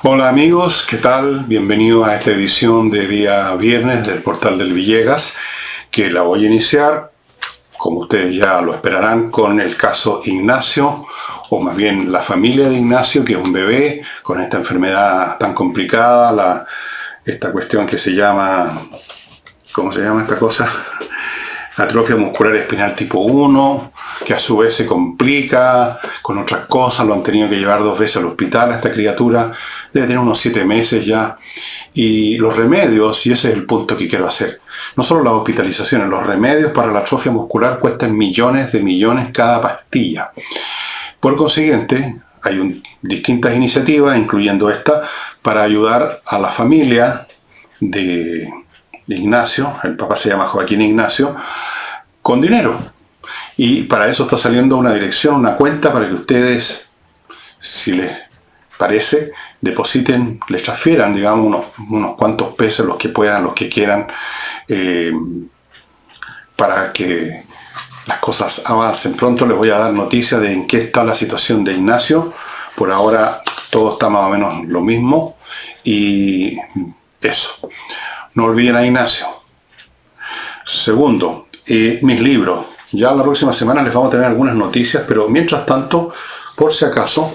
Hola amigos, ¿qué tal? Bienvenido a esta edición de día viernes del Portal del Villegas, que la voy a iniciar, como ustedes ya lo esperarán, con el caso Ignacio, o más bien la familia de Ignacio, que es un bebé con esta enfermedad tan complicada, esta cuestión que se llama, ¿cómo se llama esta cosa? Atrofia muscular espinal tipo 1, que a su vez se complica con otras cosas. Lo han tenido que llevar 2 veces al hospital a esta criatura, debe tener unos 7 meses ya. Y los remedios, y ese es el punto que quiero hacer, no solo las hospitalizaciones, los remedios para la atrofia muscular cuestan millones de millones cada pastilla. Por consiguiente, hay distintas iniciativas, incluyendo esta, para ayudar a la familia de Ignacio, el papá se llama Joaquín Ignacio, con dinero. Y para eso está saliendo una dirección, una cuenta, para que ustedes, si les parece, depositen, les transfieran, digamos, unos cuantos pesos, los que puedan, los que quieran, para que las cosas avancen. Pronto les voy a dar noticia de en qué está la situación de Ignacio. Por ahora todo está más o menos lo mismo. Y eso. No olviden a Ignacio. Segundo, mis libros. Ya la próxima semana les vamos a tener algunas noticias, pero mientras tanto, por si acaso,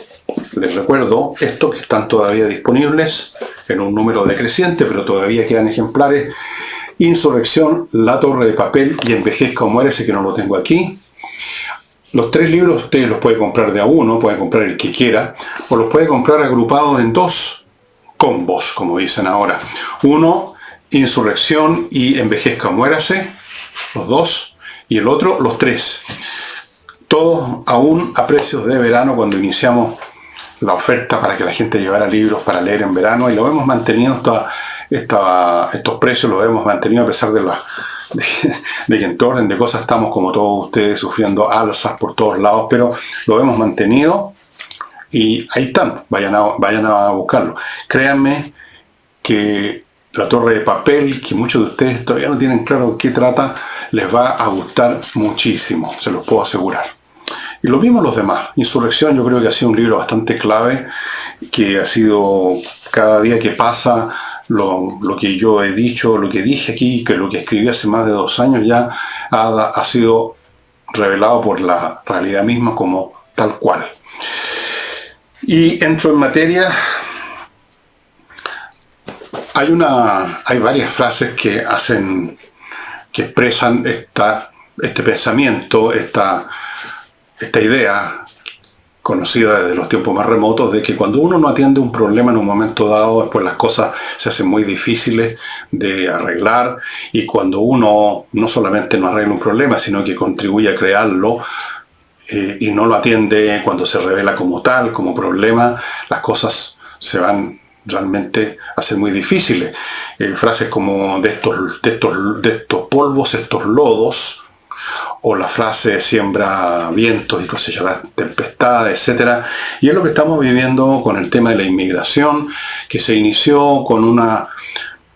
les recuerdo esto, que están todavía disponibles en un número decreciente, pero todavía quedan ejemplares. Insurrección, La Torre de Papel y Envejezca o Muérese, que no lo tengo aquí. Los 3 libros ustedes los pueden comprar de a uno, pueden comprar el que quiera, o los pueden comprar agrupados en 2 combos, como dicen ahora. Uno, Insurrección y Envejezca o Muérase, los 2, y el otro, los 3. Todos aún a precios de verano, cuando iniciamos la oferta para que la gente llevara libros para leer en verano, y lo hemos mantenido, estos precios los hemos mantenido a pesar de que en todo orden de cosas estamos, como todos ustedes, sufriendo alzas por todos lados, pero lo hemos mantenido y ahí están, vayan a buscarlo. Créanme que La Torre de Papel, que muchos de ustedes todavía no tienen claro de qué trata, les va a gustar muchísimo, se los puedo asegurar. Y lo mismo los demás. Insurrección, yo creo que ha sido un libro bastante clave, que ha sido, cada día que pasa, lo que yo he dicho, lo que dije aquí, que lo que escribí hace más de 2 años ya ha sido revelado por la realidad misma como tal cual. Y entro en materia. Hay varias frases que expresan este pensamiento, esta idea conocida desde los tiempos más remotos, de que cuando uno no atiende un problema en un momento dado, después las cosas se hacen muy difíciles de arreglar, y cuando uno no solamente no arregla un problema, sino que contribuye a crearlo, y no lo atiende cuando se revela como tal, como problema, las cosas se van realmente a ser muy difíciles. Frases como de estos polvos, estos lodos, o la frase siembra vientos y cosechará tempestades, etc. Y es lo que estamos viviendo con el tema de la inmigración, que se inició con una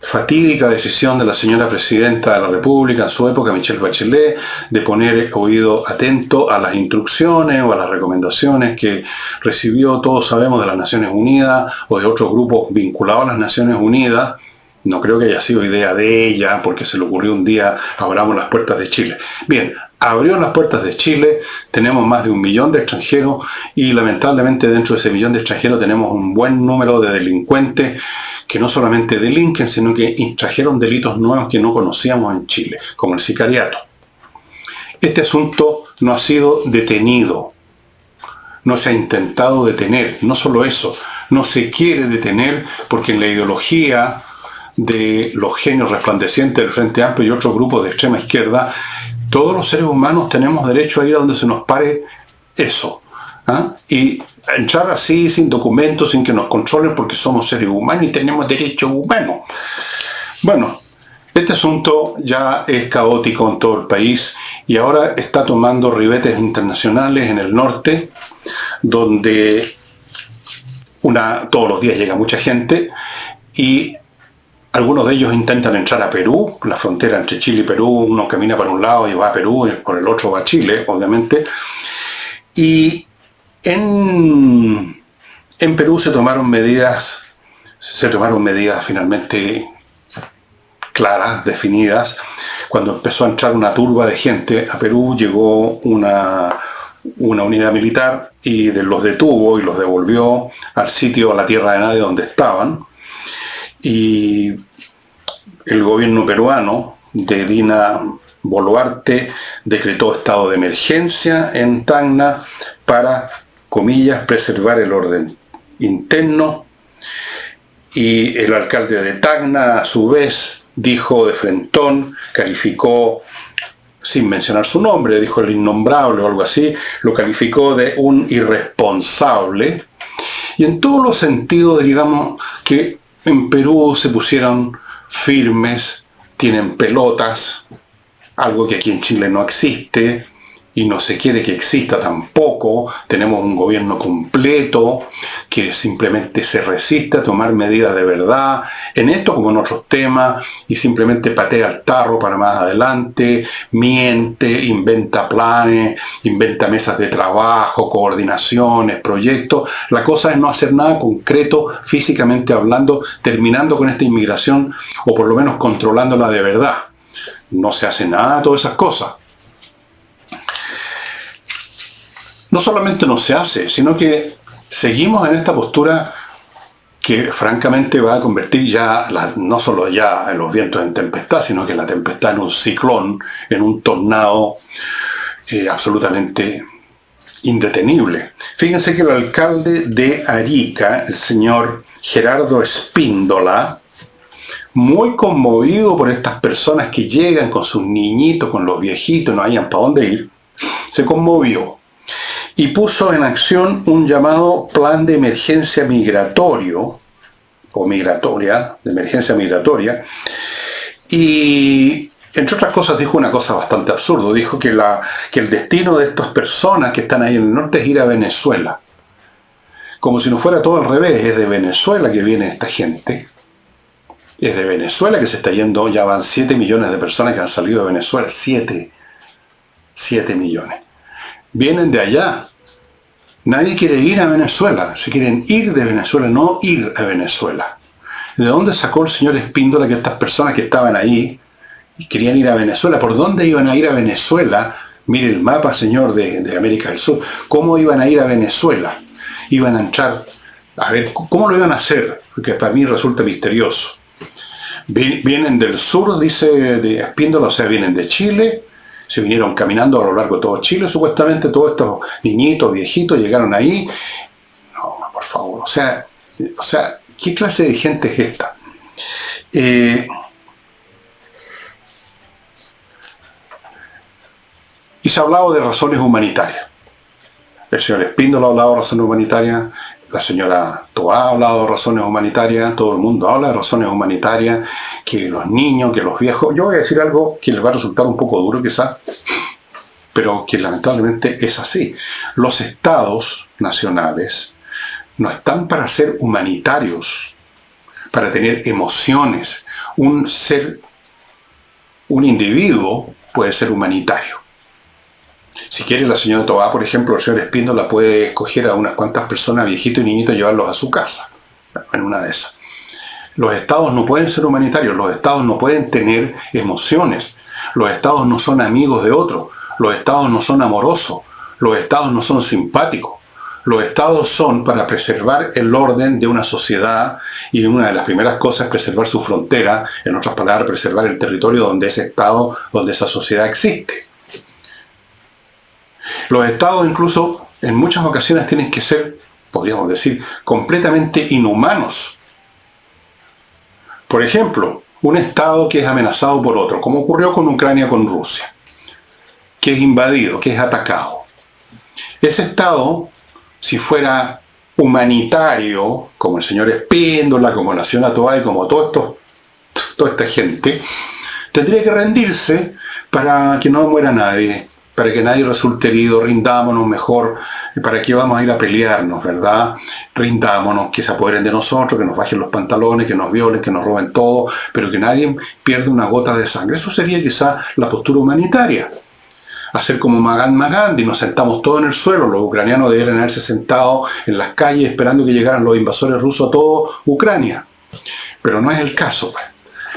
fatídica decisión de la señora presidenta de la República en su época, Michelle Bachelet, de poner oído atento a las instrucciones o a las recomendaciones que recibió, todos sabemos, de las Naciones Unidas o de otros grupos vinculados a las Naciones Unidas. No creo que haya sido idea de ella, porque se le ocurrió un día: abramos las puertas de Chile. Bien, abrió las puertas de Chile, tenemos más de 1 millón de extranjeros, y lamentablemente dentro de ese 1 millón de extranjeros tenemos un buen número de delincuentes que no solamente delinquen, sino que trajeron delitos nuevos que no conocíamos en Chile, como el sicariato. Este asunto no ha sido detenido, no se ha intentado detener, no solo eso, no se quiere detener, porque en la ideología de los genios resplandecientes del Frente Amplio y otros grupos de extrema izquierda, todos los seres humanos tenemos derecho a ir a donde se nos pare eso, y entrar así, sin documentos, sin que nos controlen, porque somos seres humanos y tenemos derechos humanos. Bueno, este asunto ya es caótico en todo el país, y ahora está tomando ribetes internacionales en el norte, donde todos los días llega mucha gente, y algunos de ellos intentan entrar a Perú, la frontera entre Chile y Perú. Uno camina para un lado y va a Perú, y por el otro va a Chile, obviamente. Y en Perú se tomaron medidas se tomaron medidas finalmente claras, definidas. Cuando empezó a entrar una turba de gente a Perú, llegó una unidad militar y los detuvo y los devolvió al sitio, a la tierra de nadie donde estaban. Y el gobierno peruano de Dina Boluarte decretó estado de emergencia en Tacna para, comillas, preservar el orden interno. Y el alcalde de Tacna, a su vez, dijo de frentón, calificó, sin mencionar su nombre, dijo el innombrable o algo así, lo calificó de un irresponsable. Y en todos los sentidos, digamos, que en Perú se pusieron firmes, tienen pelotas, algo que aquí en Chile no existe y no se quiere que exista tampoco. Tenemos un gobierno completo que simplemente se resiste a tomar medidas de verdad en esto como en otros temas y simplemente patea el tarro para más adelante, miente, inventa planes, inventa mesas de trabajo, coordinaciones, proyectos. La cosa es no hacer nada concreto físicamente hablando, terminando con esta inmigración o por lo menos controlándola de verdad. No se hace nada de todas esas cosas. No solamente no se hace, sino que seguimos en esta postura que francamente va a convertir ya, no solo ya en los vientos en tempestad, sino que la tempestad en un ciclón, en un tornado absolutamente indetenible. Fíjense que el alcalde de Arica, el señor Gerardo Espíndola, muy conmovido por estas personas que llegan con sus niñitos, con los viejitos, no hayan para dónde ir, se conmovió y puso en acción un llamado plan de emergencia migratorio, o migratoria, de emergencia migratoria, y entre otras cosas dijo una cosa bastante absurda, dijo que el destino de estas personas que están ahí en el norte es ir a Venezuela, como si no fuera todo al revés. Es de Venezuela que viene esta gente, es de Venezuela que se está yendo, ya van 7 millones de personas que han salido de Venezuela, 7 millones. Vienen de allá. Nadie quiere ir a Venezuela, se quieren ir de Venezuela, no ir a Venezuela. ¿De dónde sacó el señor Espíndola que estas personas que estaban ahí y querían ir a Venezuela? ¿Por dónde iban a ir a Venezuela? Mire el mapa, señor, de América del Sur. ¿Cómo iban a ir a Venezuela? Iban a entrar, a ver, ¿cómo lo iban a hacer? Porque para mí resulta misterioso. Vienen del sur, dice de Espíndola, o sea, vienen de Chile. Se vinieron caminando a lo largo de todo Chile, supuestamente todos estos niñitos, viejitos, llegaron ahí. No, por favor, o sea, ¿qué clase de gente es esta? Y se ha hablado de razones humanitarias. El señor Espíndola ha hablado de razones humanitarias, la señora Toá ha hablado de razones humanitarias, todo el mundo habla de razones humanitarias, que los niños, que los viejos. Yo voy a decir algo que les va a resultar un poco duro quizás, pero que lamentablemente es así. Los estados nacionales no están para ser humanitarios, para tener emociones. Un individuo puede ser humanitario. Si quiere la señora Toá, por ejemplo, el señor Espíndola puede escoger a unas cuantas personas, viejitos y niñitos, y llevarlos a su casa, en una de esas. Los estados no pueden ser humanitarios, los estados no pueden tener emociones, los estados no son amigos de otros, los estados no son amorosos, los estados no son simpáticos. Los estados son para preservar el orden de una sociedad y una de las primeras cosas es preservar su frontera, en otras palabras, preservar el territorio donde ese estado, donde esa sociedad existe. Los estados incluso en muchas ocasiones tienen que ser, podríamos decir, completamente inhumanos. Por ejemplo, un estado que es amenazado por otro, como ocurrió con Ucrania con Rusia, que es invadido, que es atacado. Ese estado, si fuera humanitario, como el señor Espíndola, como la señora Toá y como toda esta gente, tendría que rendirse para que no muera nadie, para que nadie resulte herido. Rindámonos mejor. ¿Para qué vamos a ir a pelearnos, verdad? Rindámonos, que se apoderen de nosotros, que nos bajen los pantalones, que nos violen, que nos roben todo, pero que nadie pierda una gota de sangre. Eso sería quizá la postura humanitaria. hacer como Mahatma Gandhi, nos sentamos todos en el suelo, los ucranianos deberían haberse sentado en las calles esperando que llegaran los invasores rusos a toda Ucrania. Pero no es el caso, pues.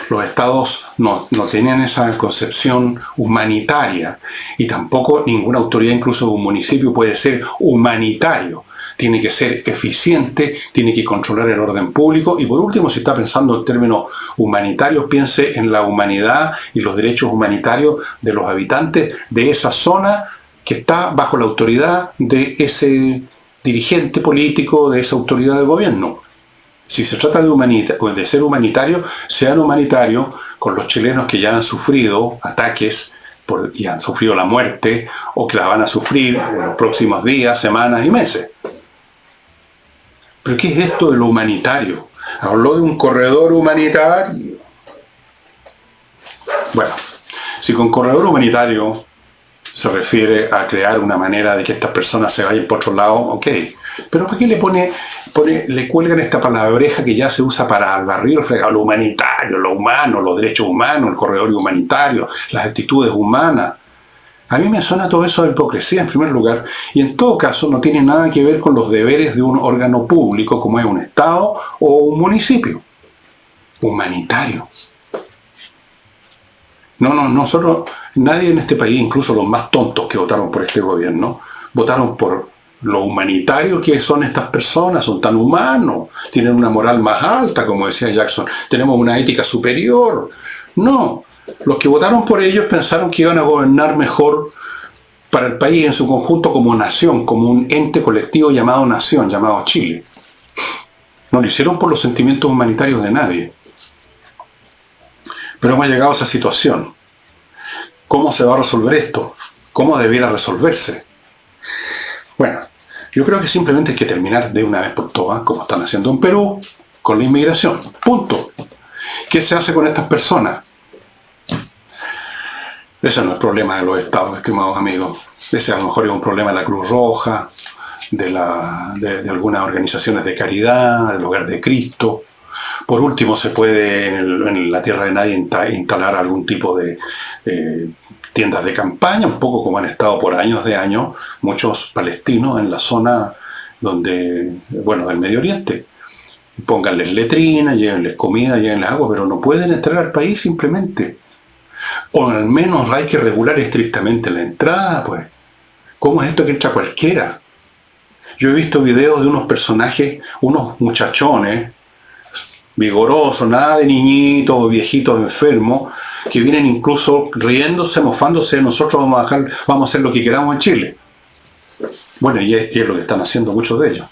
Los estados no tienen esa concepción humanitaria y tampoco ninguna autoridad, incluso un municipio, puede ser humanitario. Tiene que ser eficiente, tiene que controlar el orden público y por último, si está pensando en términos humanitarios, piense en la humanidad y los derechos humanitarios de los habitantes de esa zona que está bajo la autoridad de ese dirigente político, de esa autoridad de gobierno. Si se trata de ser humanitario, sean humanitarios con los chilenos que ya han sufrido ataques y han sufrido la muerte o que la van a sufrir en los próximos días, semanas y meses. ¿Pero qué es esto de lo humanitario? Habló de un corredor humanitario. Bueno, si con corredor humanitario se refiere a crear una manera de que estas personas se vayan por otro lado, ok. Pero ¿para qué le cuelgan esta palabreja que ya se usa para el barrio, el fregado, lo humanitario, lo humano, los derechos humanos, el corredor humanitario, las actitudes humanas? A mí me suena todo eso de hipocresía en primer lugar, y en todo caso no tiene nada que ver con los deberes de un órgano público como es un Estado o un municipio. Humanitario. Nosotros, nadie en este país, incluso los más tontos que votaron por este gobierno, votaron por lo humanitario que son estas personas, son tan humanos, tienen una moral más alta, como decía Jackson, tenemos una ética superior. No, los que votaron por ellos pensaron que iban a gobernar mejor para el país en su conjunto como nación, como un ente colectivo llamado nación, llamado Chile. No lo hicieron por los sentimientos humanitarios de nadie. Pero hemos llegado a esa situación. ¿Cómo se va a resolver esto? ¿Cómo debiera resolverse? Bueno, yo creo que simplemente hay que terminar de una vez por todas, como están haciendo en Perú, con la inmigración. Punto. ¿Qué se hace con estas personas? Ese no es el problema de los estados, estimados amigos. Ese a lo mejor es un problema de la Cruz Roja, de algunas organizaciones de caridad, del Hogar de Cristo. Por último, se puede en la tierra de nadie instalar algún tipo de tiendas de campaña, un poco como han estado por años de años muchos palestinos en la zona del Medio Oriente. Pónganles letrinas, llévenles comida, llévenles agua, pero no pueden entrar al país simplemente. O al menos hay que regular estrictamente la entrada, pues. ¿Cómo es esto que entra cualquiera? Yo he visto videos de unos personajes, unos muchachones, vigorosos, nada de niñitos o viejitos enfermos, que vienen incluso riéndose, mofándose, nosotros vamos a hacer lo que queramos en Chile. Bueno, y es lo que están haciendo muchos de ellos.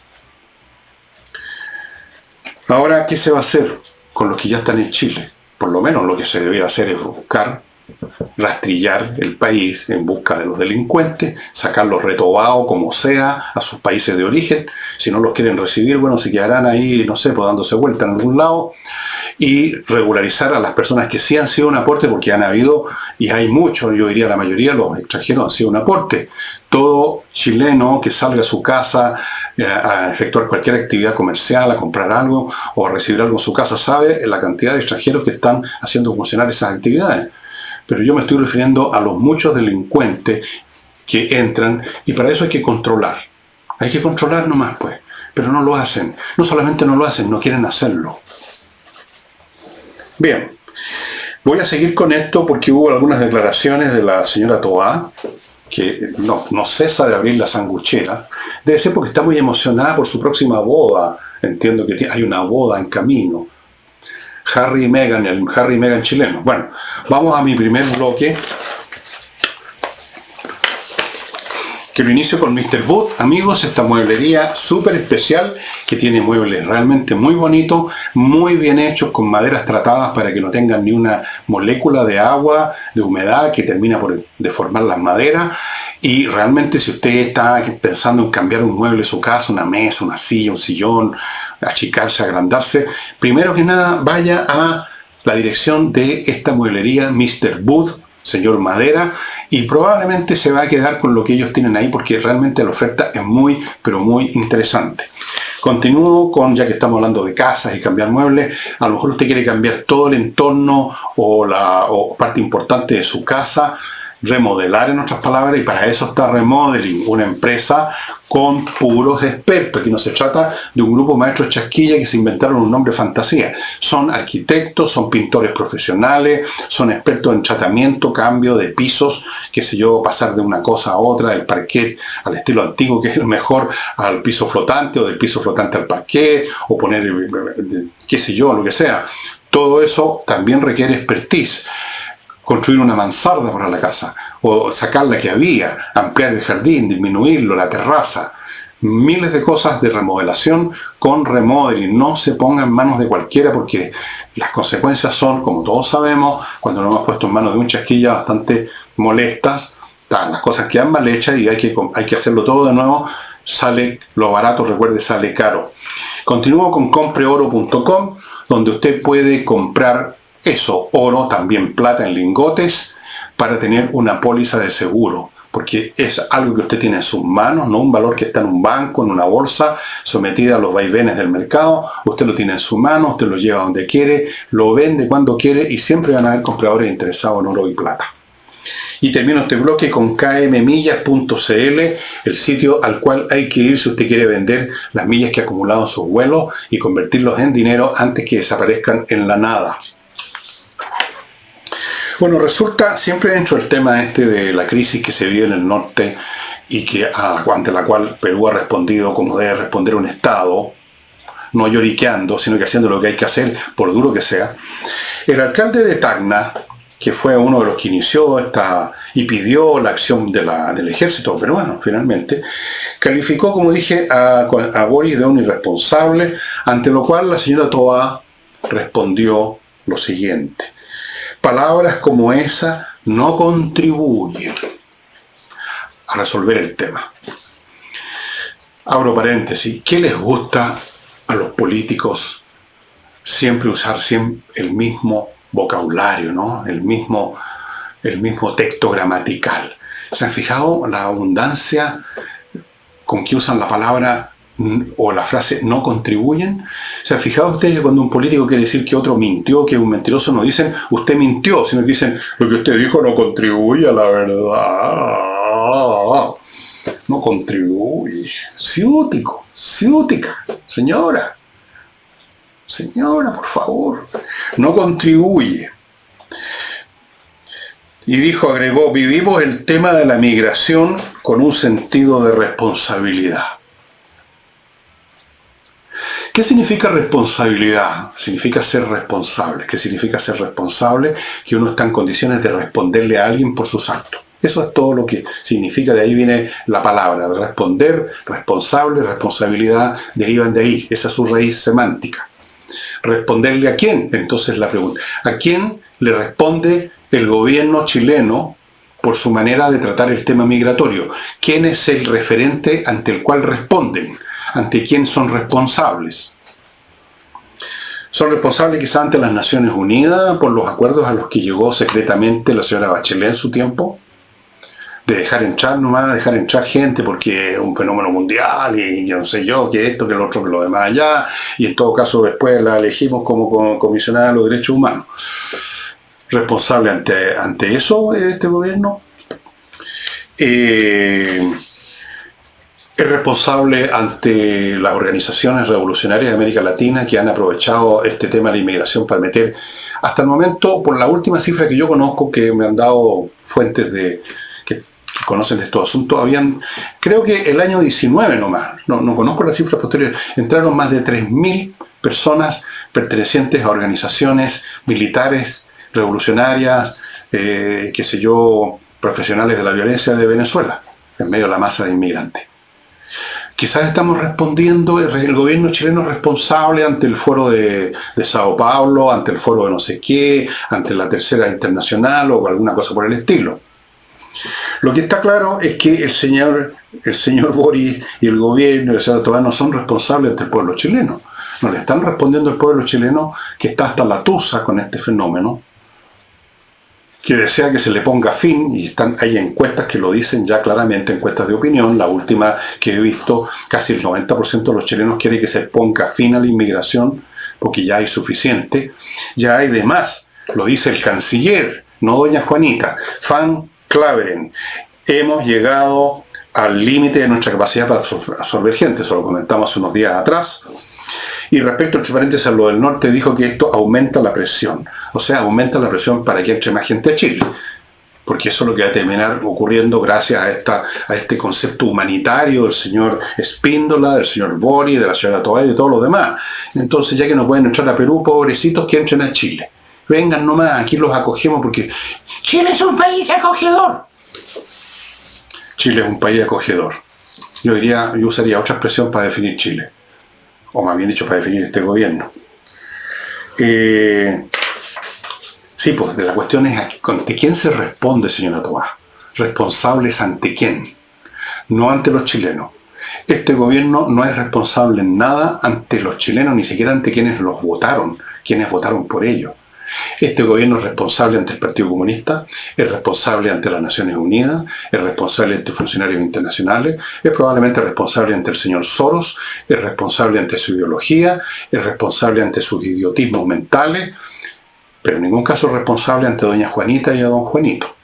Ahora, ¿qué se va a hacer con los que ya están en Chile? Por lo menos lo que se debería hacer es buscar, rastrillar el país en busca de los delincuentes, sacarlos retobados como sea a sus países de origen. Si no los quieren recibir, bueno, se quedarán ahí, no sé, pues dándose vuelta en algún lado, y regularizar a las personas que sí han sido un aporte, porque han habido, y hay muchos, yo diría la mayoría, los extranjeros han sido un aporte. Todo chileno que salga a su casa a efectuar cualquier actividad comercial, a comprar algo o a recibir algo en su casa, sabe la cantidad de extranjeros que están haciendo funcionar esas actividades. Pero yo me estoy refiriendo a los muchos delincuentes que entran, y para eso hay que controlar. Hay que controlar nomás, pues. Pero no lo hacen. No solamente no lo hacen, no quieren hacerlo. Bien. Voy a seguir con esto porque hubo algunas declaraciones de la señora Toá, que no cesa de abrir la sanguchera. Debe ser porque está muy emocionada por su próxima boda. Entiendo que hay una boda en camino. Harry y Meghan, el Harry y Meghan chileno. Bueno, vamos a mi primer bloque, que lo inicio con Mr. Wood. Amigos, esta mueblería súper especial que tiene muebles realmente muy bonitos, muy bien hechos, con maderas tratadas para que no tengan ni una molécula de agua, de humedad que termina por deformar las maderas. Y realmente, si usted está pensando en cambiar un mueble de su casa, una mesa, una silla, un sillón, achicarse, agrandarse, primero que nada vaya a la dirección de esta mueblería Mr. Wood, señor Madera, y probablemente se va a quedar con lo que ellos tienen ahí, porque realmente la oferta es muy, pero muy interesante. Continúo con, ya que estamos hablando de casas y cambiar muebles, a lo mejor usted quiere cambiar todo el entorno o parte importante de su casa. remodelar, en otras palabras, y para eso está Remodeling, una empresa con puros expertos. Aquí no se trata de un grupo de maestros chasquilla que se inventaron un nombre fantasía. Son arquitectos, son pintores profesionales, son expertos en tratamiento, cambio de pisos, qué sé yo, pasar de una cosa a otra, del parquet al estilo antiguo, que es el mejor, al piso flotante, o del piso flotante al parquet, o poner, qué sé yo, lo que sea. Todo eso también requiere expertise. Construir una mansarda para la casa, o sacar la que había, ampliar el jardín, disminuirlo, la terraza. Miles de cosas de remodelación con Remodeling. No se ponga en manos de cualquiera, porque las consecuencias son, como todos sabemos, cuando nos hemos puesto en manos de un chasquilla, bastante molestas. Las cosas quedan mal hechas y hay que hacerlo todo de nuevo. Sale lo barato, recuerde, sale caro. Continúo con compreoro.com, donde usted puede comprar eso, oro, también plata en lingotes, para tener una póliza de seguro, porque es algo que usted tiene en sus manos, no un valor que está en un banco, en una bolsa, sometida a los vaivenes del mercado. Usted lo tiene en su mano, usted lo lleva donde quiere, lo vende cuando quiere, y siempre van a haber compradores interesados en oro y plata. Y termino este bloque con kmmillas.cl, el sitio al cual hay que ir si usted quiere vender las millas que ha acumulado en sus vuelos y convertirlos en dinero antes que desaparezcan en la nada. Bueno, resulta, siempre dentro del tema de la crisis que se vive en el norte y ante la cual Perú ha respondido como debe responder un Estado, no lloriqueando, sino que haciendo lo que hay que hacer, por duro que sea. El alcalde de Tacna, que fue uno de los que inició y pidió la acción del ejército peruano, finalmente, calificó, como dije, a Boric de un irresponsable, ante lo cual la señora Toá respondió lo siguiente: palabras como esa no contribuyen a resolver el tema. Abro paréntesis. ¿Qué les gusta a los políticos siempre usar el mismo vocabulario, ¿no? El mismo texto gramatical? ¿Se han fijado la abundancia con que usan la palabra o la frase no contribuyen? ¿Se han fijado ustedes que cuando un político quiere decir que otro mintió, que es un mentiroso, no dicen usted mintió, sino que dicen lo que usted dijo no contribuye a la verdad? No contribuye. Ciútico, ciútica, señora, por favor, no contribuye. Y agregó, vivimos el tema de la migración con un sentido de responsabilidad. ¿Qué significa responsabilidad? Significa ser responsable. ¿Qué significa ser responsable? Que uno está en condiciones de responderle a alguien por sus actos. Eso es todo lo que significa, de ahí viene la palabra. Responder, responsable, responsabilidad, derivan de ahí. Esa es su raíz semántica. ¿Responderle a quién? Entonces la pregunta, ¿a quién le responde el gobierno chileno por su manera de tratar el tema migratorio? ¿Quién es el referente ante el cual responden? ¿Ante quién son responsables? Son responsables quizás ante las Naciones Unidas por los acuerdos a los que llegó secretamente la señora Bachelet en su tiempo, de dejar entrar gente porque es un fenómeno mundial y yo no sé yo, que esto, que lo otro, que lo demás allá, y en todo caso después la elegimos como comisionada de los derechos humanos. ¿Responsable ante eso este gobierno? Es responsable ante las organizaciones revolucionarias de América Latina que han aprovechado este tema de la inmigración para meter, hasta el momento, por la última cifra que yo conozco, que me han dado fuentes que conocen de estos asuntos, creo que el año 19 nomás, no conozco las cifras posteriores, entraron más de 3.000 personas pertenecientes a organizaciones militares, revolucionarias, qué sé yo, profesionales de la violencia de Venezuela, en medio de la masa de inmigrantes. Quizás estamos respondiendo, el gobierno chileno es responsable ante el foro de Sao Paulo, ante el foro de no sé qué, ante la Tercera Internacional o alguna cosa por el estilo. Lo que está claro es que el señor Boric y el gobierno y el señor Toá no son responsables ante el pueblo chileno. No le están respondiendo al pueblo chileno, que está hasta la tusa con este fenómeno, que desea que se le ponga fin, y hay encuestas que lo dicen ya claramente, encuestas de opinión. La última que he visto, casi el 90% de los chilenos quiere que se ponga fin a la inmigración, porque ya hay suficiente, ya hay de más. Lo dice el canciller, no doña Juanita, fan Claveren, hemos llegado al límite de nuestra capacidad para absorber gente, eso lo comentamos unos días atrás. Y respecto, entre paréntesis, a lo del norte, dijo que esto aumenta la presión. O sea, aumenta la presión para que entre más gente a Chile. Porque eso es lo que va a terminar ocurriendo gracias a este concepto humanitario del señor Espíndola, del señor Bori, de la señora Toay y de todos los demás. Entonces, ya que no pueden entrar a Perú, pobrecitos, que entren a Chile. Vengan nomás, aquí los acogemos porque Chile es un país acogedor. Chile es un país acogedor. Yo usaría otra expresión para definir Chile. O más bien dicho, para definir este gobierno. Sí, pues la cuestión es ¿ante quién se responde, señora Toá? ¿Responsables ante quién? No ante los chilenos. Este gobierno no es responsable en nada ante los chilenos, ni siquiera ante quienes los votaron, quienes votaron por ellos. Este gobierno es responsable ante el Partido Comunista, es responsable ante las Naciones Unidas, es responsable ante funcionarios internacionales, es probablemente responsable ante el señor Soros, es responsable ante su ideología, es responsable ante sus idiotismos mentales, pero en ningún caso es responsable ante doña Juanita y a don Juanito.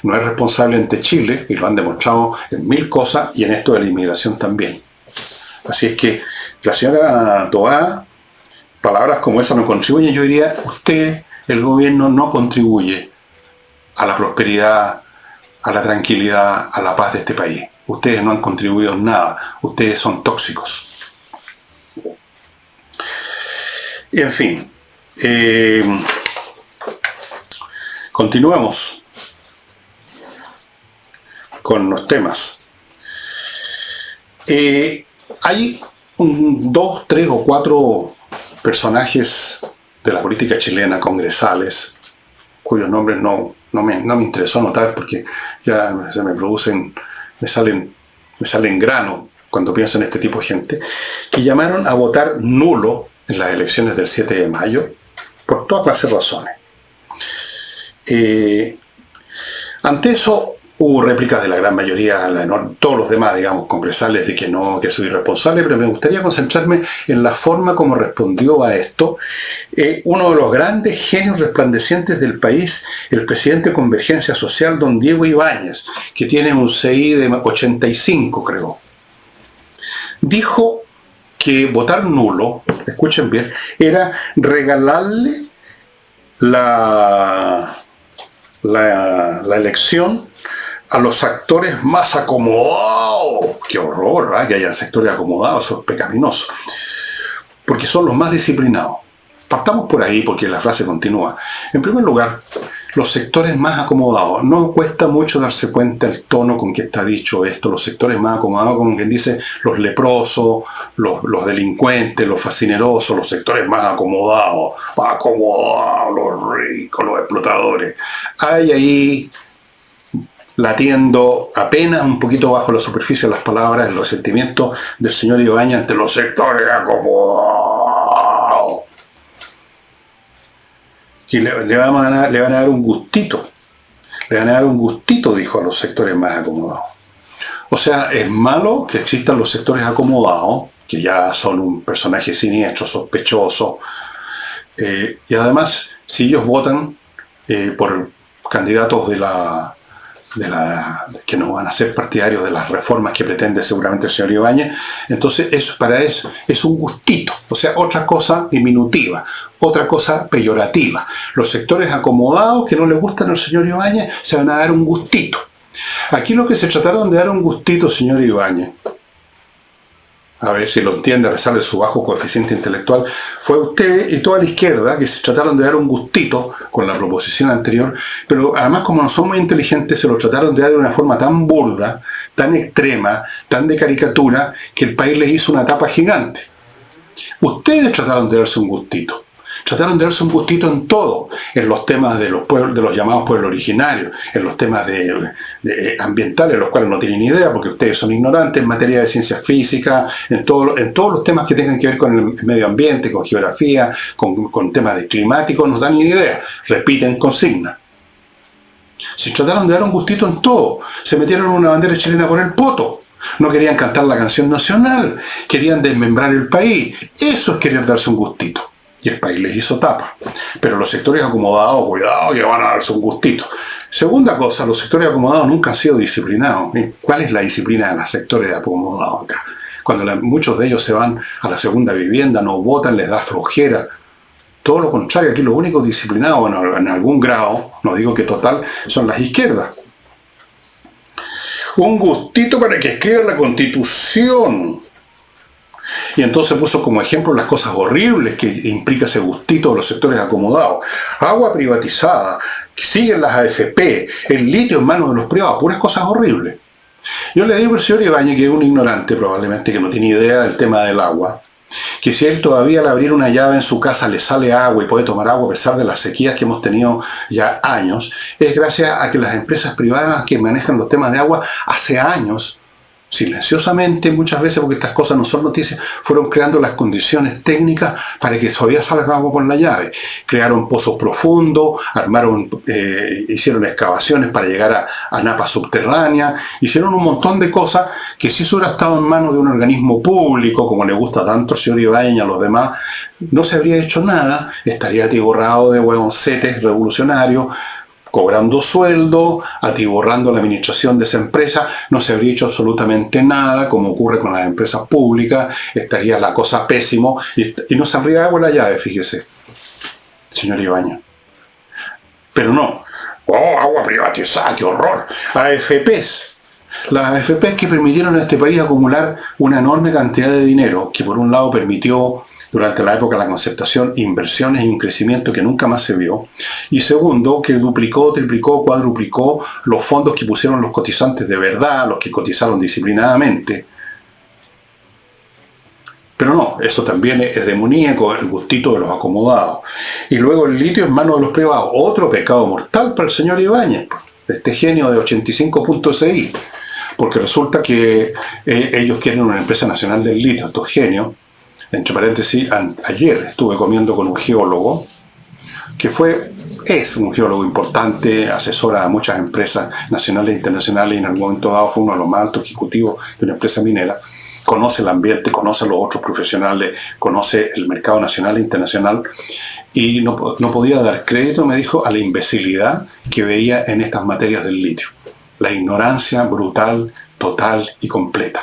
No es responsable ante Chile, y lo han demostrado en mil cosas, y en esto de la inmigración también. Así es que la señora Toá, palabras como esa no contribuyen. Yo diría, usted, el gobierno, no contribuye a la prosperidad, a la tranquilidad, a la paz de este país. Ustedes no han contribuido en nada. Ustedes son tóxicos. Y en fin, continuamos con los temas. Hay 2, 3 o 4 personajes de la política chilena, congresales, cuyos nombres no me interesó anotar porque ya se me producen, me salen grano cuando pienso en este tipo de gente, que llamaron a votar nulo en las elecciones del 7 de mayo por toda clase de razones. Ante eso hubo réplicas de la gran mayoría, todos los demás, digamos, congresales, de que no, que soy irresponsable, pero me gustaría concentrarme en la forma como respondió a esto uno de los grandes genios resplandecientes del país, el presidente de Convergencia Social, don Diego Ibáñez, que tiene un CI de 85, creo. Dijo que votar nulo, escuchen bien, era regalarle la elección a los actores más acomodados. ¡Qué horror! ¿Eh? Que haya sectores acomodados, eso es pecaminoso. Porque son los más disciplinados. Partamos por ahí porque la frase continúa. En primer lugar, los sectores más acomodados. No cuesta mucho darse cuenta el tono con que está dicho esto. Los sectores más acomodados, como quien dice, los leprosos, los delincuentes, los fascinerosos, los sectores más acomodados, los ricos, los explotadores. Hay ahí, latiendo apenas un poquito bajo la superficie de las palabras, el resentimiento del señor Ibáñez ante los sectores acomodados. Y le van a dar un gustito. Le van a dar un gustito, dijo, a los sectores más acomodados. O sea, es malo que existan los sectores acomodados, que ya son un personaje siniestro, sospechoso. Y además, si ellos votan por candidatos que no van a ser partidarios de las reformas que pretende seguramente el señor Ibáñez, entonces para eso es un gustito, o sea, otra cosa diminutiva, otra cosa peyorativa. Los sectores acomodados que no les gustan al señor Ibáñez se van a dar un gustito. Aquí lo que se trataron de dar un gustito, señor Ibáñez, a ver si lo entiende a pesar de su bajo coeficiente intelectual, fue usted y toda la izquierda que se trataron de dar un gustito con la proposición anterior, pero además, como no son muy inteligentes, se lo trataron de dar de una forma tan burda, tan extrema, tan de caricatura, que el país les hizo una tapa gigante. Ustedes trataron de darse un gustito. Trataron de darse un gustito en todo, en los temas de los pueblos, de los llamados pueblos originarios, en los temas de ambientales, los cuales no tienen ni idea, porque ustedes son ignorantes en materia de ciencias físicas, en todos los temas que tengan que ver con el medio ambiente, con geografía, con temas de climáticos, no dan ni idea, repiten consignas. Se trataron de dar un gustito en todo, se metieron una bandera chilena por el poto. No querían cantar la canción nacional, querían desmembrar el país. Eso es querer darse un gustito. Y el país les hizo tapa. Pero los sectores acomodados, cuidado, que van a darse un gustito. Segunda cosa, los sectores acomodados nunca han sido disciplinados. ¿Cuál es la disciplina de los sectores acomodados acá? Cuando muchos de ellos se van a la segunda vivienda, no votan, les da flojera. Todo lo contrario, aquí los únicos disciplinados, bueno, en algún grado, no digo que total, son las izquierdas. Un gustito para que escriban la Constitución. Y entonces puso como ejemplo las cosas horribles que implica ese gustito de los sectores acomodados. Agua privatizada, siguen las AFP, el litio en manos de los privados, puras cosas horribles. Yo le digo al señor Ibáñez, que es un ignorante probablemente, que no tiene idea del tema del agua, que si él todavía al abrir una llave en su casa le sale agua y puede tomar agua a pesar de las sequías que hemos tenido ya años, es gracias a que las empresas privadas que manejan los temas de agua hace años, silenciosamente muchas veces, porque estas cosas no son noticias, fueron creando las condiciones técnicas para que todavía salga agua por la llave. Crearon pozos profundos, hicieron excavaciones para llegar a napas subterráneas, hicieron un montón de cosas que si eso hubiera estado en manos de un organismo público, como le gusta tanto al señor Ibáñez y a los demás, no se habría hecho nada, estaría atiborrado de huevoncetes revolucionarios, cobrando sueldo, atiborrando la administración de esa empresa, no se habría hecho absolutamente nada, como ocurre con las empresas públicas, estaría la cosa pésimo, y no saldría agua en la llave, fíjese, señor Ibáñez. Pero no, agua privatizada, qué horror. AFPs. Las AFPs que permitieron a este país acumular una enorme cantidad de dinero, que por un lado permitió durante la época de la concertación inversiones y un crecimiento que nunca más se vio. Y segundo, que duplicó, triplicó, cuadruplicó los fondos que pusieron los cotizantes de verdad, los que cotizaron disciplinadamente. Pero no, eso también es demoníaco, el gustito de los acomodados. Y luego el litio en manos de los privados, otro pecado mortal para el señor Ibáñez, este genio de 85.6, porque resulta que ellos quieren una empresa nacional del litio, estos genios. Entre paréntesis, ayer estuve comiendo con un geólogo, que es un geólogo importante, asesora a muchas empresas nacionales e internacionales, y en algún momento dado fue uno de los más altos ejecutivos de una empresa minera. Conoce el ambiente, conoce a los otros profesionales, conoce el mercado nacional e internacional, y no podía dar crédito, me dijo, a la imbecilidad que veía en estas materias del litio. La ignorancia brutal, total y completa.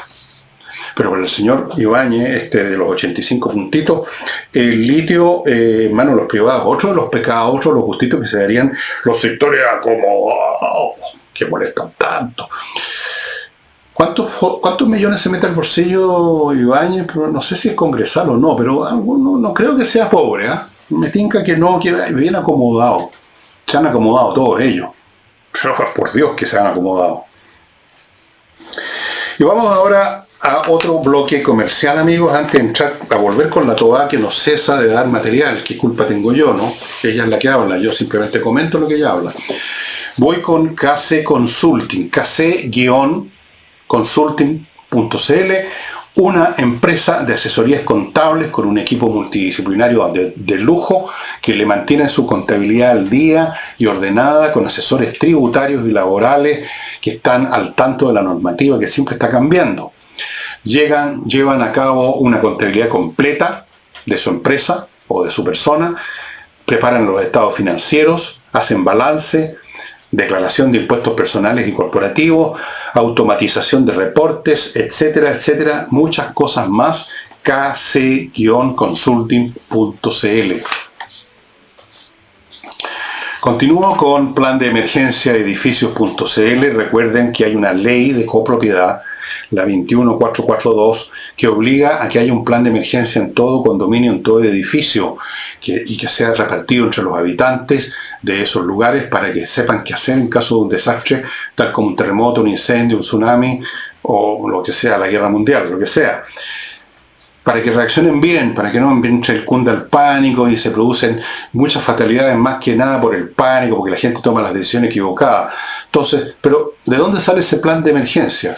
Pero para el señor Ibáñez, de los 85 puntitos, el litio en manos de los privados, otro de los pecados, otro de los gustitos que se darían los sectores acomodados, que molestan tanto. ¿Cuántos millones se mete al bolsillo Ibáñez? No sé si es congresal o no, pero no creo que sea pobre. Me tinca que no, que bien acomodado. Se han acomodado todos ellos. Pero por Dios que se han acomodado. Y vamos ahora a otro bloque comercial, amigos, antes de entrar a volver con la Toba, que no cesa de dar material. ¿Qué culpa tengo yo, no? Ella es la que habla, yo simplemente comento lo que ella habla. Voy con KC Consulting, KC-Consulting.cl, una empresa de asesorías contables con un equipo multidisciplinario de lujo que le mantiene su contabilidad al día y ordenada, con asesores tributarios y laborales que están al tanto de la normativa que siempre está cambiando. Llevan a cabo una contabilidad completa de su empresa o de su persona, preparan los estados financieros, hacen balance, declaración de impuestos personales y corporativos, automatización de reportes, etcétera, etcétera, muchas cosas más. KC-Consulting.cl. Continúo con plan de emergencia edificios.cl. Recuerden que hay una ley de copropiedad, la 21442, que obliga a que haya un plan de emergencia en todo condominio, en todo edificio, y que sea repartido entre los habitantes de esos lugares para que sepan qué hacer en caso de un desastre, tal como un terremoto, un incendio, un tsunami, o lo que sea, la guerra mundial, lo que sea. Para que reaccionen bien, para que no entre el cunda el pánico y se producen muchas fatalidades más que nada por el pánico, porque la gente toma las decisiones equivocadas. Entonces, pero ¿de dónde sale ese plan de emergencia?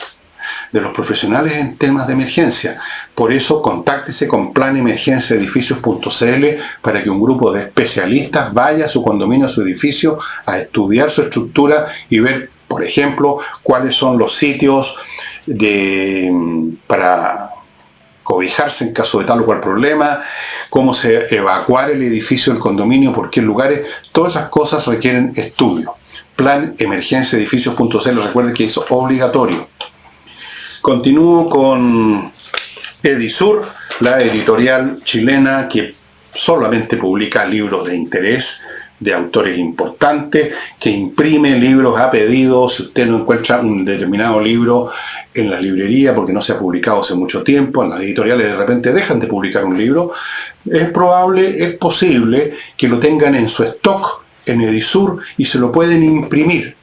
De los profesionales en temas de emergencia. Por eso, contáctese con planemergenciaedificios.cl para que un grupo de especialistas vaya a su condominio, a su edificio, a estudiar su estructura y ver, por ejemplo, cuáles son los sitios para cobijarse en caso de tal o cual problema, cómo evacuar el edificio, el condominio, por qué lugares. Todas esas cosas requieren estudio. planemergenciaedificios.cl, recuerden que es obligatorio. Continúo con Edisur, la editorial chilena que solamente publica libros de interés de autores importantes, que imprime libros a pedido. Si usted no encuentra un determinado libro en la librería porque no se ha publicado hace mucho tiempo, en las editoriales de repente dejan de publicar un libro, es posible que lo tengan en su stock en Edisur y se lo pueden imprimir.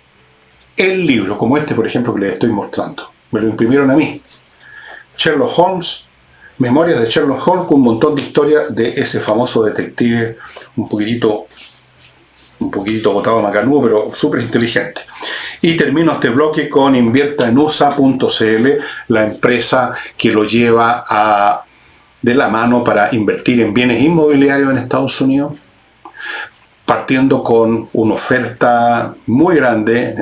El libro, como este por ejemplo que les estoy mostrando, me lo imprimieron a mí. Sherlock Holmes, Memorias de Sherlock Holmes, con un montón de historias de ese famoso detective un poquitito botado a macanudo, pero súper inteligente. Y termino este bloque con inviertaenusa.cl, la empresa que lo lleva de la mano para invertir en bienes inmobiliarios en Estados Unidos, partiendo con una oferta muy grande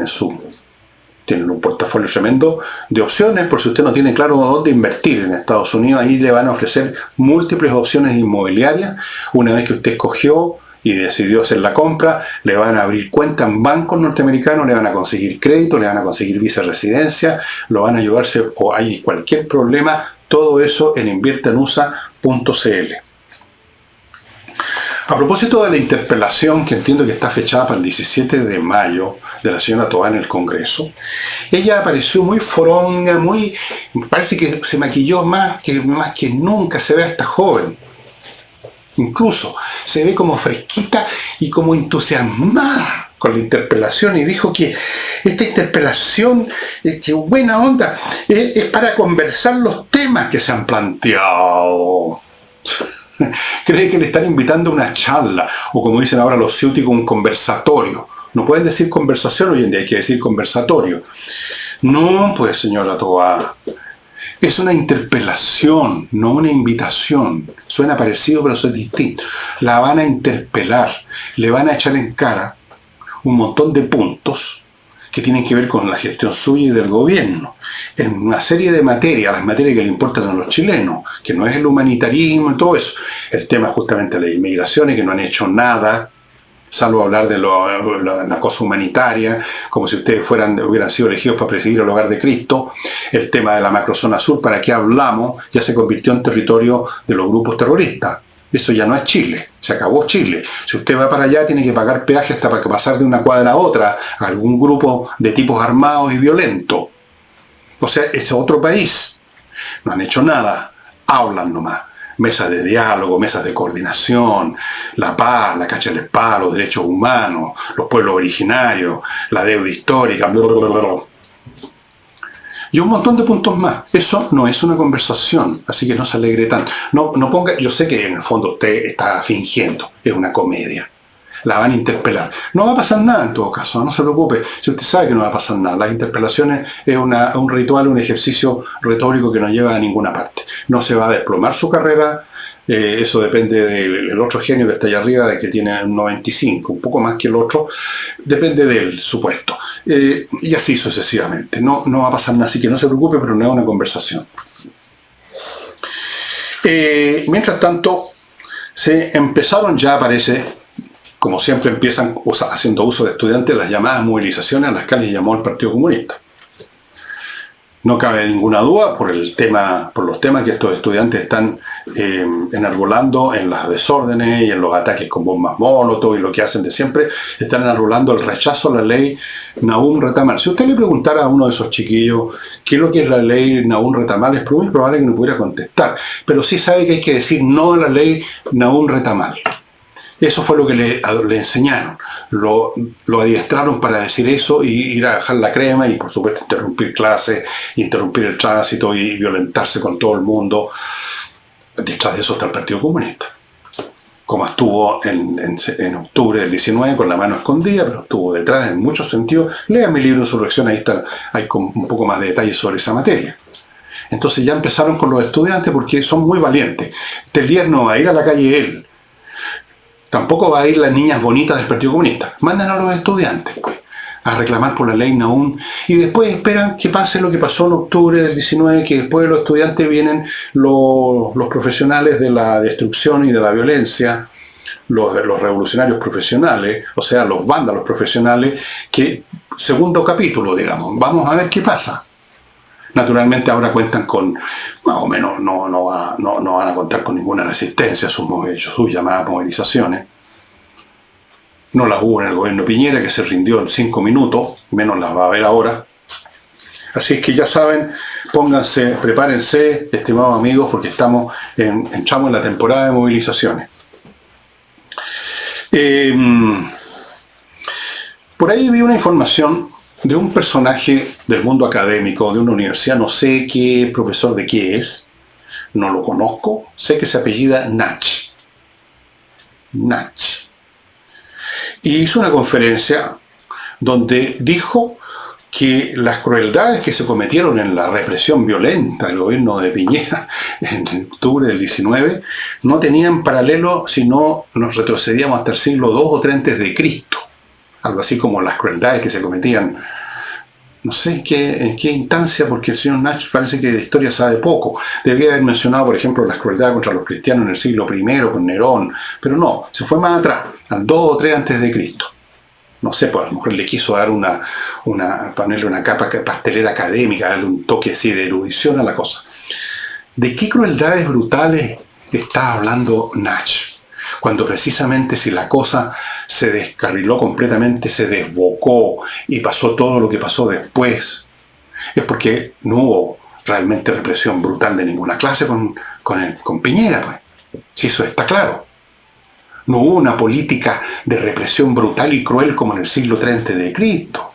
tienen un portafolio tremendo de opciones, por si usted no tiene claro dónde invertir en Estados Unidos. Ahí le van a ofrecer múltiples opciones inmobiliarias. Una vez que usted escogió y decidió hacer la compra, le van a abrir cuenta en bancos norteamericanos, le van a conseguir crédito, le van a conseguir visa de residencia, lo van a ayudarse o hay cualquier problema, todo eso en inviertaenusa.cl. A propósito de la interpelación, que entiendo que está fechada para el 17 de mayo, de la señora Tobá en el Congreso, ella apareció muy foronga, parece que se maquilló más que nunca, se ve hasta joven. Incluso se ve como fresquita y como entusiasmada con la interpelación, y dijo que esta interpelación, que buena onda, es para conversar los temas que se han planteado. Cree que le están invitando a una charla, o como dicen ahora los ciúticos, un conversatorio. No pueden decir conversación hoy en día, hay que decir conversatorio. No, pues señora Tobá, es una interpelación, no una invitación. Suena parecido, pero eso es distinto. La van a interpelar, le van a echar en cara un montón de puntos que tienen que ver con la gestión suya y del gobierno, en una serie de materias, las materias que le importan a los chilenos, que no es el humanitarismo y todo eso. El tema justamente de las inmigraciones, que no han hecho nada, salvo hablar de la cosa humanitaria, como si ustedes hubieran sido elegidos para presidir el hogar de Cristo. El tema de la macrozona sur, ¿para qué hablamos? Ya se convirtió en territorio de los grupos terroristas. Eso ya no es Chile, se acabó Chile. Si usted va para allá tiene que pagar peaje hasta para pasar de una cuadra a otra a algún grupo de tipos armados y violentos. O sea, es otro país. No han hecho nada, hablan nomás. Mesas de diálogo, mesas de coordinación, la paz, la cacha del espada, los derechos humanos, los pueblos originarios, la deuda histórica, bla, bla, bla, bla. Y un montón de puntos más. Eso no es una conversación, así que no se alegre tanto. No ponga, yo sé que en el fondo usted está fingiendo, es una comedia. La van a interpelar. No va a pasar nada en todo caso, no se preocupe. Si usted sabe que no va a pasar nada, las interpelaciones es un ritual, un ejercicio retórico que no lleva a ninguna parte. No se va a desplomar su carrera. Eso depende del otro genio que está allá arriba, de que tiene un 95, un poco más que el otro, depende del supuesto. Y así sucesivamente. No va a pasar nada, así que no se preocupe, pero no es una conversación. Mientras tanto, se empezaron ya, parece, como siempre empiezan haciendo uso de estudiantes, las llamadas movilizaciones a las que les llamó el Partido Comunista. No cabe ninguna duda por los temas que estos estudiantes están enarbolando en las desórdenes y en los ataques con bombas molotov y lo que hacen de siempre, están enarbolando el rechazo a la ley Nahum Retamal. Si usted le preguntara a uno de esos chiquillos qué es lo que es la ley Nahum Retamal, es muy probable que no pudiera contestar, pero sí sabe que hay que decir no a la ley Nahum Retamal. Eso fue lo que le enseñaron. Lo adiestraron para decir eso y ir a dejar la crema y, por supuesto, interrumpir clases, interrumpir el tránsito y violentarse con todo el mundo. Detrás de eso está el Partido Comunista. Como estuvo en octubre del 19 con la mano escondida, pero estuvo detrás en muchos sentidos. Lean mi libro Insurrección, ahí está, hay un poco más de detalles sobre esa materia. Entonces ya empezaron con los estudiantes porque son muy valientes. Este líder no va a ir a la calle él. Tampoco va a ir las niñas bonitas del Partido Comunista. Mandan a los estudiantes, pues, a reclamar por la ley Nahum, y después esperan que pase lo que pasó en octubre del 19, que después de los estudiantes vienen los profesionales de la destrucción y de la violencia, los revolucionarios profesionales, o sea, los vándalos profesionales, que segundo capítulo, digamos, vamos a ver qué pasa. Naturalmente ahora cuentan con, más o menos, no van a contar con ninguna resistencia a sus llamadas movilizaciones. No las hubo en el gobierno Piñera, que se rindió en 5 minutos, menos las va a haber ahora. Así es que ya saben, pónganse, prepárense, estimados amigos, porque entramos en la temporada de movilizaciones. Por ahí vi una información de un personaje del mundo académico, de una universidad, no sé qué profesor de qué es, no lo conozco, sé que se apellida Nach. Y hizo una conferencia donde dijo que las crueldades que se cometieron en la represión violenta del gobierno de Piñera en octubre del 19 no tenían paralelo si no nos retrocedíamos hasta el siglo II o III antes de Cristo. Algo así como las crueldades que se cometían, no sé en qué instancia, porque el señor Nach parece que de historia sabe poco. Debía haber mencionado, por ejemplo, las crueldades contra los cristianos en el siglo I con Nerón, pero no, se fue más atrás, al II o III antes de Cristo. No sé, pues a lo mejor le quiso dar ponerle una capa pastelera académica, darle un toque así de erudición a la cosa. ¿De qué crueldades brutales está hablando Nach? Cuando precisamente si la cosa se descarriló completamente, se desbocó y pasó todo lo que pasó después, es porque no hubo realmente represión brutal de ninguna clase con Piñera, pues. Si eso está claro. No hubo una política de represión brutal y cruel como en el siglo III antes de Cristo.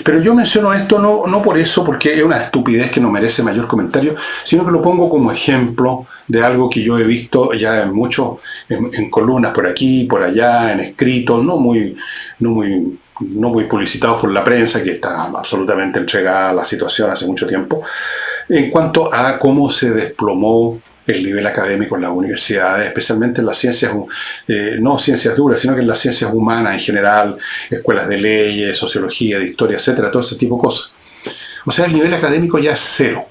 Pero yo menciono esto no por eso, porque es una estupidez que no merece mayor comentario, sino que lo pongo como ejemplo de algo que yo he visto ya en columnas por aquí, por allá, en escritos, no muy publicitados por la prensa, que está absolutamente entregada a la situación hace mucho tiempo, en cuanto a cómo se desplomó el nivel académico en las universidades, especialmente en las ciencias, no ciencias duras, sino que en las ciencias humanas en general, escuelas de leyes, sociología, de historia, etcétera, todo ese tipo de cosas. O sea, el nivel académico ya es cero.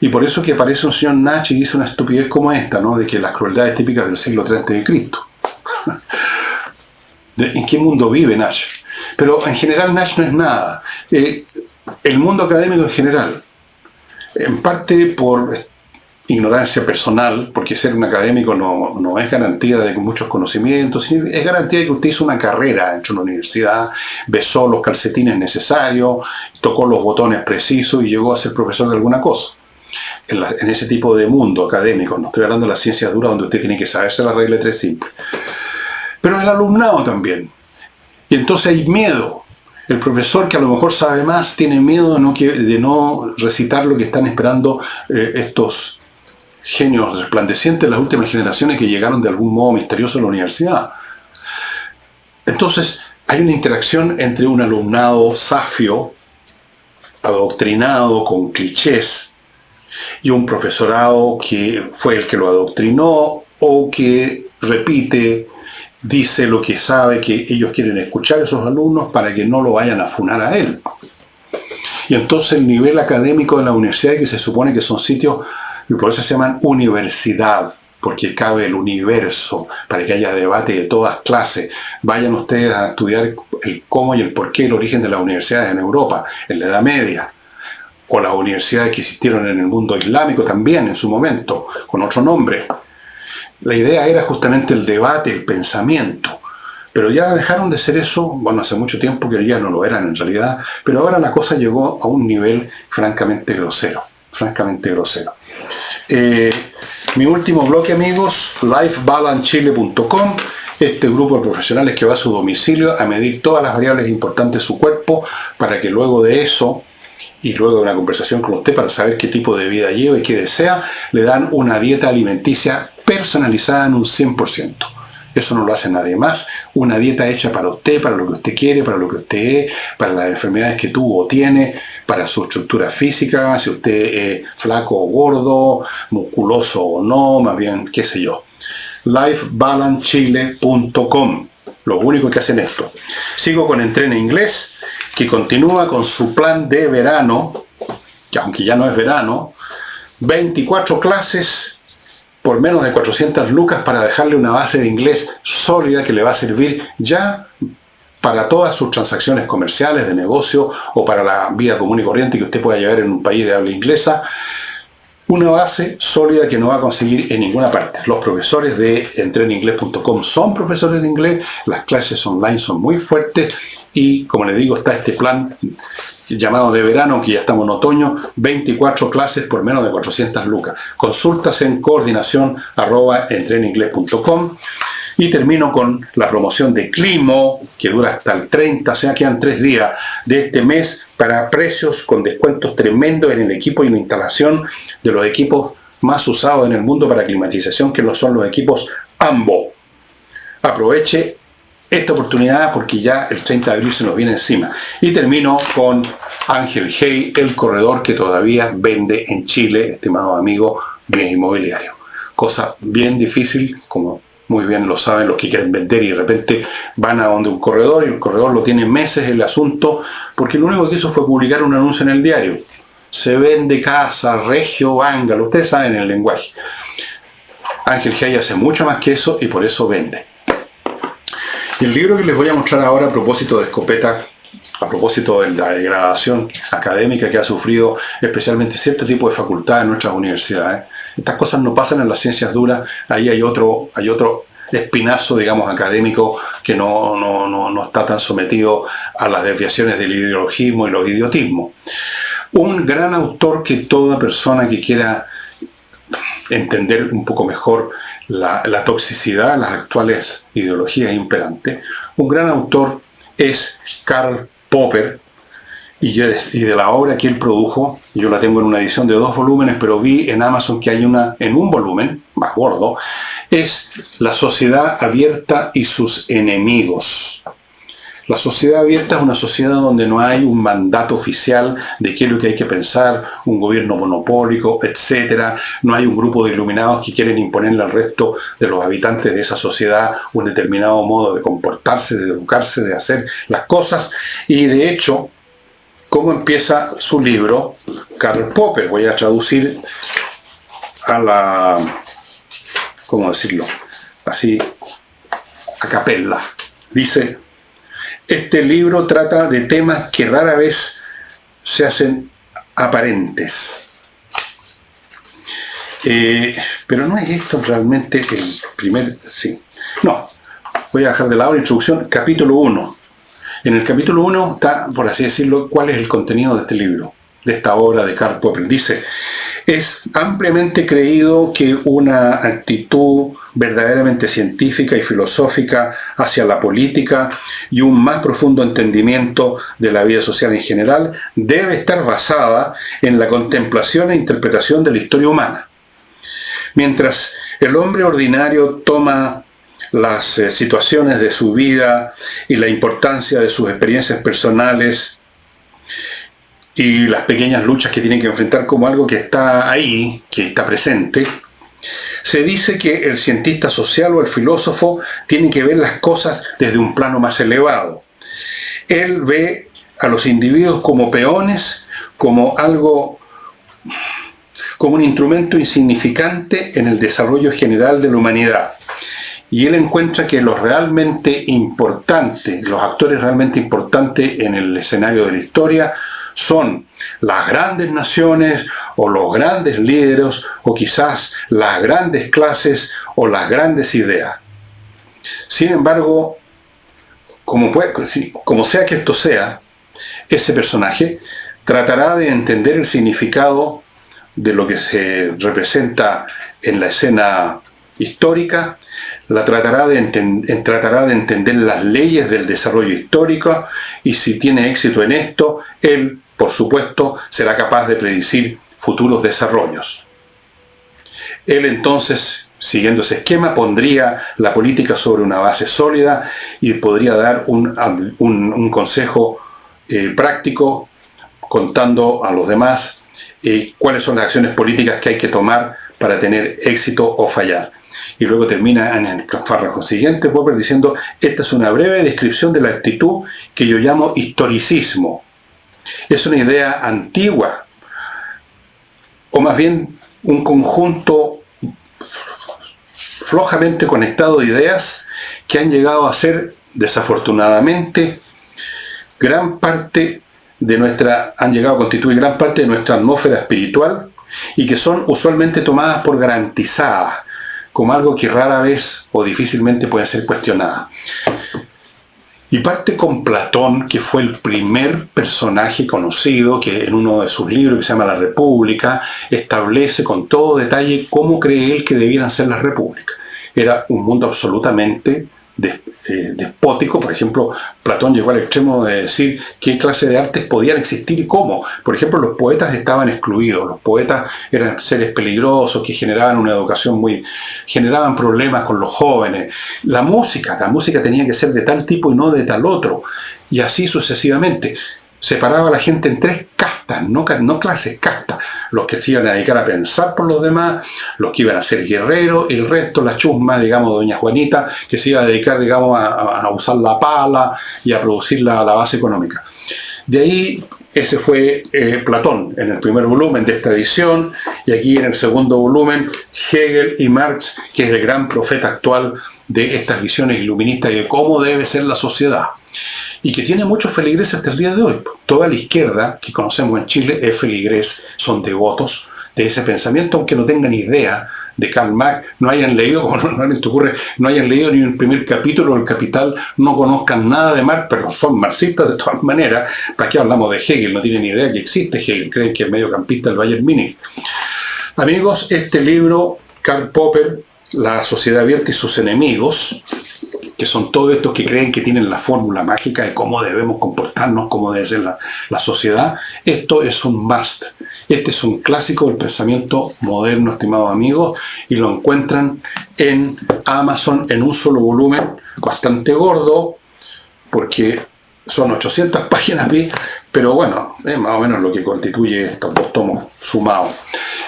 Y por eso que aparece un señor Nach y dice una estupidez como esta, ¿no? De que las crueldades típicas del siglo III antes de Cristo. ¿En qué mundo vive Nach? Pero en general Nach no es nada. El mundo académico en general, en parte por ignorancia personal, porque ser un académico no es garantía de muchos conocimientos, es garantía de que usted hizo una carrera dentro de una universidad, besó los calcetines necesarios, tocó los botones precisos y llegó a ser profesor de alguna cosa. En ese tipo de mundo académico, no estoy hablando de las ciencias duras donde usted tiene que saberse la regla de 3 simple. Pero el alumnado también. Y entonces hay miedo. El profesor, que a lo mejor sabe más, tiene miedo de no recitar lo que están esperando estos genios resplandecientes, las últimas generaciones que llegaron de algún modo misterioso a la universidad. Entonces, hay una interacción entre un alumnado safio, adoctrinado con clichés, y un profesorado que fue el que lo adoctrinó o que repite, dice lo que sabe que ellos quieren escuchar a esos alumnos para que no lo vayan a funar a él. Y entonces el nivel académico de la universidad, que se supone que son sitios, y por eso se llaman universidad, porque cabe el universo, para que haya debate de todas clases. Vayan ustedes a estudiar el cómo y el por qué, el origen de las universidades en Europa, en la Edad Media, o las universidades que existieron en el mundo islámico también en su momento, con otro nombre. La idea era justamente el debate, el pensamiento. Pero ya dejaron de ser eso, bueno, hace mucho tiempo que ya no lo eran en realidad, pero ahora la cosa llegó a un nivel francamente grosero. Mi último bloque, amigos, lifebalancechile.com, este grupo de profesionales que va a su domicilio a medir todas las variables importantes de su cuerpo para que luego de eso, y luego de una conversación con usted para saber qué tipo de vida lleva y qué desea, le dan una dieta alimenticia personalizada en un 100%. Eso no lo hace nadie más. Una dieta hecha para usted, para lo que usted quiere, para lo que usted es, para las enfermedades que tuvo o tiene, para su estructura física, si usted es flaco o gordo, musculoso o no, más bien, qué sé yo. lifebalancechile.com. Lo único que hacen esto. Sigo con Entrena Inglés, que continúa con su plan de verano, que aunque ya no es verano, 24 clases por menos de 400 lucas para dejarle una base de inglés sólida que le va a servir ya para todas sus transacciones comerciales, de negocio o para la vida común y corriente que usted pueda llevar en un país de habla inglesa. Una base sólida que no va a conseguir en ninguna parte. Los profesores de entreninglés.com son profesores de inglés, las clases online son muy fuertes y, como les digo, está este plan llamado de verano, que ya estamos en otoño, 24 clases por menos de 400 lucas. Consultas en coordinación@entreninglés.com. Y termino con la promoción de Climo, que dura hasta el 30, o sea, quedan 3 días de este mes para precios con descuentos tremendos en el equipo y la instalación de los equipos más usados en el mundo para climatización, que son los equipos AMBO. Aproveche esta oportunidad porque ya el 30 de abril se nos viene encima. Y termino con Ángel Hey, el corredor que todavía vende en Chile, estimado amigo, bienes inmobiliarios. Cosa bien difícil, como muy bien lo saben los que quieren vender y de repente van a donde un corredor y el corredor lo tiene meses el asunto, porque lo único que hizo fue publicar un anuncio en el diario. Se vende casa, regio, vángalo, ustedes saben el lenguaje. Ángel Hey hace mucho más que eso y por eso vende. Y el libro que les voy a mostrar ahora a propósito de Escopeta, a propósito de la degradación académica que ha sufrido especialmente cierto tipo de facultades en nuestras universidades. Estas cosas no pasan en las ciencias duras, ahí hay otro espinazo, digamos, académico que no está tan sometido a las desviaciones del ideologismo y los idiotismos. Un gran autor que toda persona que quiera entender un poco mejor la toxicidad de las actuales ideologías imperantes, un gran autor es Karl Popper, y de la obra que él produjo, yo la tengo en una edición de 2 volúmenes, pero vi en Amazon que hay una en un volumen, más gordo, es La sociedad abierta y sus enemigos. La sociedad abierta es una sociedad donde no hay un mandato oficial de qué es lo que hay que pensar, un gobierno monopólico, etc. No hay un grupo de iluminados que quieren imponerle al resto de los habitantes de esa sociedad un determinado modo de comportarse, de educarse, de hacer las cosas. Y de hecho, ¿cómo empieza su libro? Karl Popper, voy a traducir a la, ¿cómo decirlo? Así, a capella. Dice: este libro trata de temas que rara vez se hacen aparentes. Pero no es esto realmente el primer... Sí. No, voy a dejar de lado la introducción. Capítulo 1. En el capítulo 1 está, por así decirlo, cuál es el contenido de este libro, de esta obra de Karl Popper. Dice: es ampliamente creído que una actitud verdaderamente científica y filosófica hacia la política y un más profundo entendimiento de la vida social en general debe estar basada en la contemplación e interpretación de la historia humana. Mientras el hombre ordinario toma las situaciones de su vida y la importancia de sus experiencias personales y las pequeñas luchas que tienen que enfrentar como algo que está ahí, que está presente, se dice que el cientista social o el filósofo tiene que ver las cosas desde un plano más elevado. Él ve a los individuos como peones, como algo, como un instrumento insignificante en el desarrollo general de la humanidad. Y él encuentra que los realmente importantes, los actores realmente importantes en el escenario de la historia son las grandes naciones o los grandes líderes o quizás las grandes clases o las grandes ideas. Sin embargo, como sea que esto sea, ese personaje tratará de entender el significado de lo que se representa en la escena histórica, tratará de entender las leyes del desarrollo histórico y si tiene éxito en esto, él, por supuesto, será capaz de predecir futuros desarrollos. Él entonces, siguiendo ese esquema, pondría la política sobre una base sólida y podría dar un consejo práctico contando a los demás cuáles son las acciones políticas que hay que tomar para tener éxito o fallar. Y luego termina en el párrafo siguiente Popper diciendo: esta es una breve descripción de la actitud que yo llamo historicismo. Es una idea antigua, o más bien un conjunto flojamente conectado de ideas que han llegado a ser, desafortunadamente, han llegado a constituir gran parte de nuestra atmósfera espiritual y que son usualmente tomadas por garantizadas, como algo que rara vez o difícilmente puede ser cuestionada. Y parte con Platón, que fue el primer personaje conocido que en uno de sus libros que se llama La República establece con todo detalle cómo cree él que debieran ser las repúblicas. Era un mundo absolutamente despótico. Por ejemplo, Platón llegó al extremo de decir qué clase de artes podían existir y cómo. Por ejemplo, los poetas estaban excluidos. Los poetas eran seres peligrosos que generaban una educación generaban problemas con los jóvenes. La música tenía que ser de tal tipo y no de tal otro. Y así sucesivamente. Separaba a la gente en 3 castas, no clases, castas. Los que se iban a dedicar a pensar por los demás, los que iban a ser guerreros, el resto, la chusma, digamos, doña Juanita, que se iba a dedicar, digamos, a usar la pala y a producir la base económica. De ahí, ese fue Platón en el primer volumen de esta edición, y aquí en el segundo volumen, Hegel y Marx, que es el gran profeta actual de estas visiones iluministas y de cómo debe ser la sociedad. Y que tiene muchos feligreses hasta el día de hoy. Toda la izquierda que conocemos en Chile es feligrés, son devotos de ese pensamiento, aunque no tengan idea de Karl Marx, no hayan leído, como normalmente ocurre, no hayan leído ni el primer capítulo del Capital, no conozcan nada de Marx, pero son marxistas de todas maneras. ¿Para qué hablamos de Hegel? No tienen idea que existe Hegel, creen que es mediocampista del Bayern Múnich. Amigos, este libro, Karl Popper, La sociedad abierta y sus enemigos, que son todos estos que creen que tienen la fórmula mágica de cómo debemos comportarnos, cómo debe ser la sociedad. Esto es un must. Este es un clásico del pensamiento moderno, estimados amigos, y lo encuentran en Amazon en un solo volumen, bastante gordo, porque son 800 páginas, pero bueno, es más o menos lo que constituye estos 2 tomos sumados.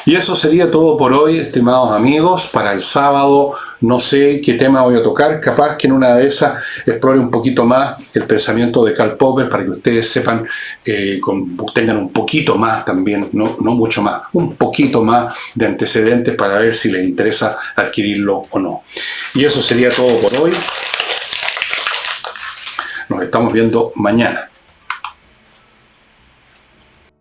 Y eso sería todo por hoy, estimados amigos. Para el sábado no sé qué tema voy a tocar, capaz que en una de esas explore un poquito más el pensamiento de Karl Popper para que ustedes sepan, tengan un poquito más también, no mucho más, un poquito más de antecedentes para ver si les interesa adquirirlo o no. Y eso sería todo por hoy. Nos estamos viendo mañana.